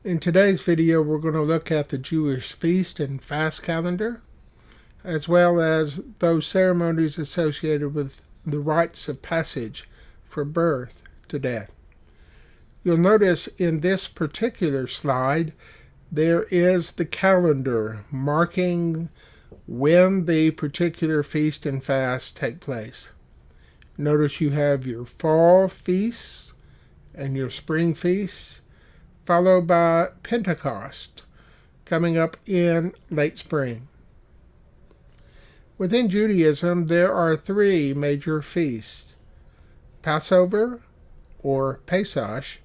In today's video, we're going to look at the Jewish feast and fast calendar, as well as those ceremonies associated with the rites of passage from birth to death. You'll notice in this particular slide, there is the calendar marking when the particular feast and fast take place. Notice you have your fall feasts and your spring feasts, followed by Pentecost, coming up in late spring. Within Judaism, there are three major feasts: Passover, or Pesach,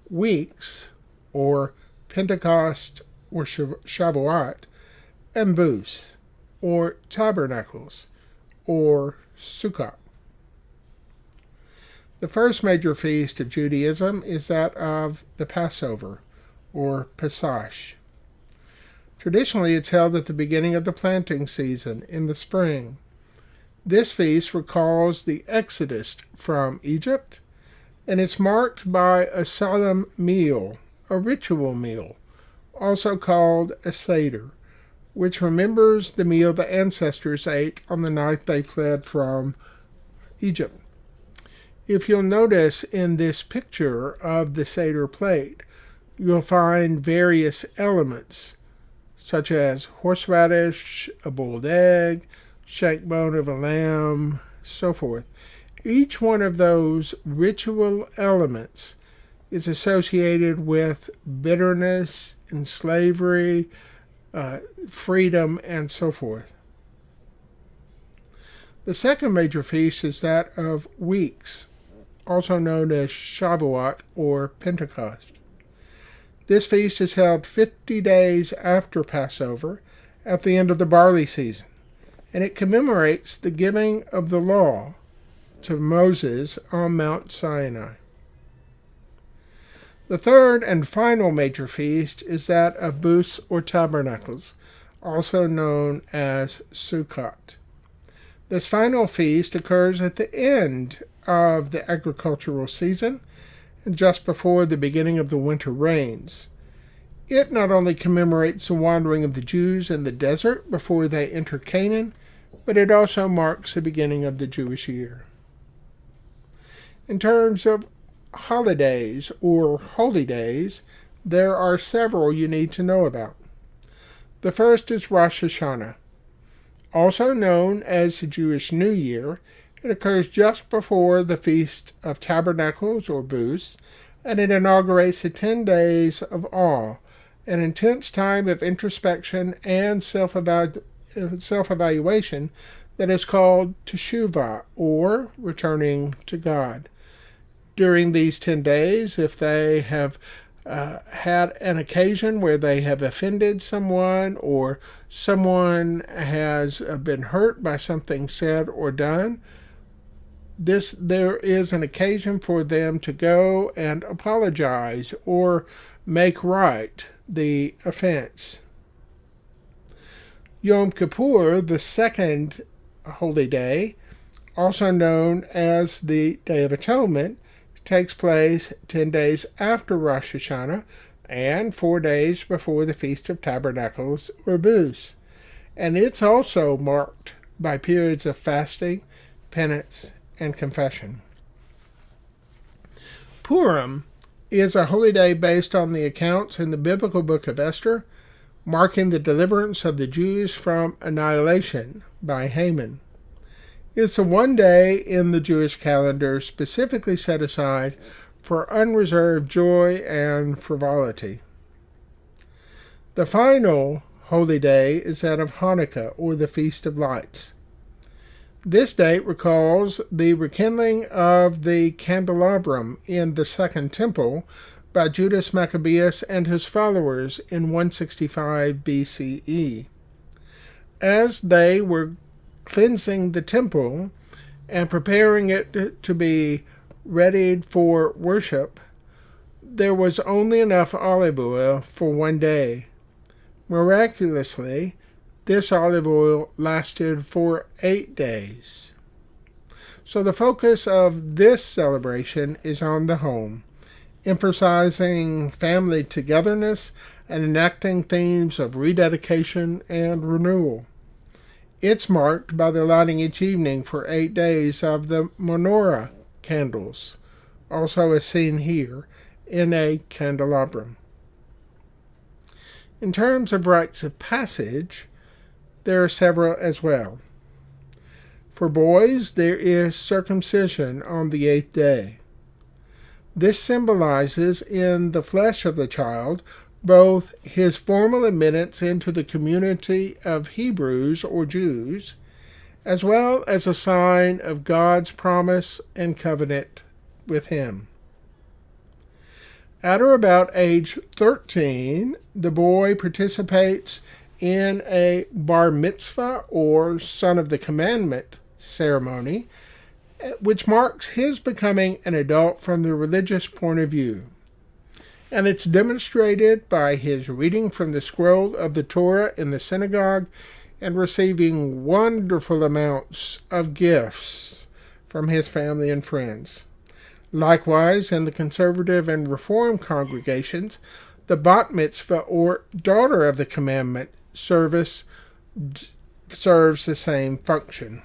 weeks, or Pentecost or Shavuot, and Booths, or tabernacles, or Sukkot. The first major feast of Judaism is that of the Passover, or Pesach. Traditionally, it's held at the beginning of the planting season in the spring. This feast recalls the Exodus from Egypt, and it's marked by a solemn meal, a ritual meal, also called a Seder, which remembers the meal the ancestors ate on the night they fled from Egypt. If you'll notice in this picture of the Seder plate, you'll find various elements, such as horseradish, a boiled egg, shank bone of a lamb, so forth. Each one of those ritual elements is associated with bitterness and slavery, freedom, and so forth. The second major feast is that of weeks, also known as Shavuot or Pentecost. This feast is held 50 days after Passover at the end of the barley season, and it commemorates the giving of the law to Moses on Mount Sinai. The third and final major feast is that of Booths or Tabernacles, also known as Sukkot. This final feast occurs at the end of the agricultural season and just before the beginning of the winter rains. It not only commemorates the wandering of the Jews in the desert before they enter Canaan, but it also marks the beginning of the Jewish year. In terms of holidays or holy days, there are several you need to know about. The first is Rosh Hashanah. Also known as the Jewish New Year, it occurs just before the Feast of Tabernacles or Booths, and it inaugurates the 10 days of awe, an intense time of introspection and self-evaluation that is called Teshuvah, or returning to God. During these 10 days, if they have had an occasion where they have offended someone, or someone has been hurt by something said or done, there is an occasion for them to go and apologize or make right the offense. Yom Kippur, the second holy day, also known as the Day of Atonement, takes place 10 days after Rosh Hashanah and 4 days before the Feast of Tabernacles or Booths. And it's also marked by periods of fasting, penance, and confession. Purim is a holy day based on the accounts in the biblical book of Esther, marking the deliverance of the Jews from annihilation by Haman. It's the one day in the Jewish calendar specifically set aside for unreserved joy and frivolity. The final holy day is that of Hanukkah, or the Feast of Lights. This date recalls the rekindling of the candelabrum in the Second Temple by Judas Maccabeus and his followers in 165 BCE. As they were cleansing the temple and preparing it to be readied for worship, there was only enough olive oil for one day. Miraculously, this olive oil lasted for 8 days. So the focus of this celebration is on the home. emphasizing family togetherness and enacting themes of rededication and renewal. It's marked by the lighting each evening for 8 days of the menorah candles, also as seen here in a candelabrum. In terms of rites of passage, there are several as well. For boys, there is circumcision on the 8th day. This symbolizes in the flesh of the child both his formal admittance into the community of Hebrews or Jews, as well as a sign of God's promise and covenant with him. At or about age 13, the boy participates in a bar mitzvah or son of the commandment ceremony, which marks his becoming an adult from the religious point of view. And it's demonstrated by his reading from the scroll of the Torah in the synagogue and receiving wonderful amounts of gifts from his family and friends. Likewise, in the conservative and reform congregations, the bat mitzvah or daughter of the commandment service serves the same function.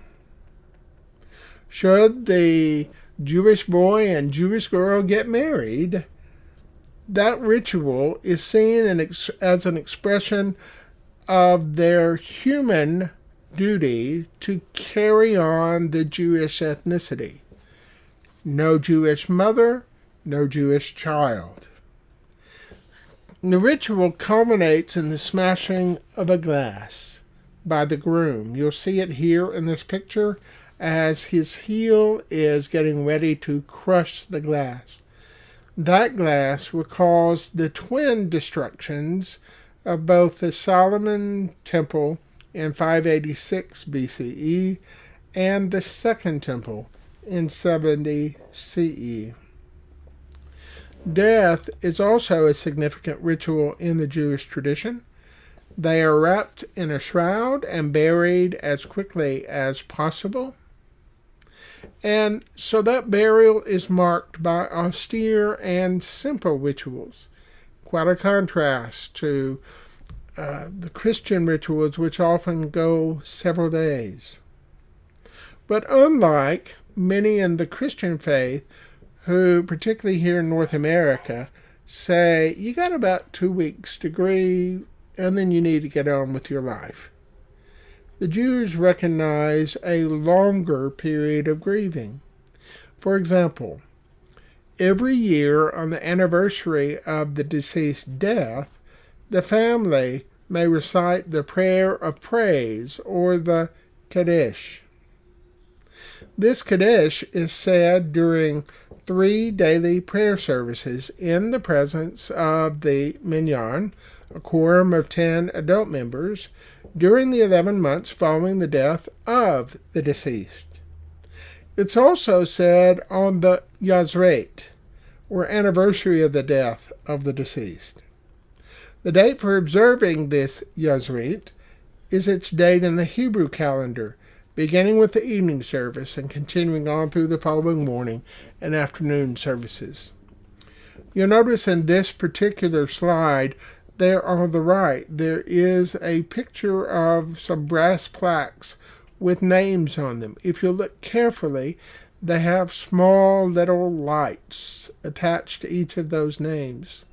Should the Jewish boy and Jewish girl get married, that ritual is seen as an expression of their human duty to carry on the Jewish ethnicity. No Jewish mother, no Jewish child. The ritual culminates in the smashing of a glass by the groom. You'll see it here in this picture as his heel is getting ready to crush the glass. That glass recalls the twin destructions of both the Solomon Temple in 586 BCE and the Second Temple in 70 CE. Death is also a significant ritual in the Jewish tradition. They are wrapped in a shroud and buried as quickly as possible. And so that burial is marked by austere and simple rituals, quite a contrast to the Christian rituals, which often go several days. But unlike many in the Christian faith, who, particularly here in North America, say you got about 2 weeks to grieve and then you need to get on with your life, the Jews recognize a longer period of grieving. For example, every year on the anniversary of the deceased's death, the family may recite the prayer of praise or the Kaddish. This Kaddish is said during 3 daily prayer services in the presence of the minyan, a quorum of 10 adult members, during the 11 months following the death of the deceased. It's also said on the Yazret, or anniversary of the death of the deceased. The date for observing this Yazret is its date in the Hebrew calendar, beginning with the evening service and continuing on through the following morning and afternoon services. You'll notice in this particular slide, there on the right, there is a picture of some brass plaques with names on them. If you look carefully, they have small little lights attached to each of those names.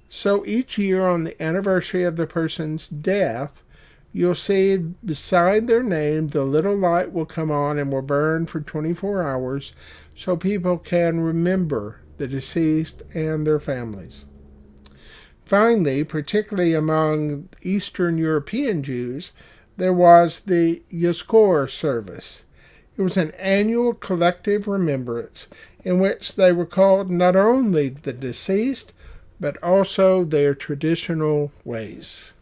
So each year on the anniversary of the person's death, you'll see beside their name, the little light will come on and will burn for 24 hours so people can remember the deceased and their families. Finally, particularly among Eastern European Jews, there was the Yom service. It was an annual collective remembrance in which they recalled not only the deceased, but also their traditional ways.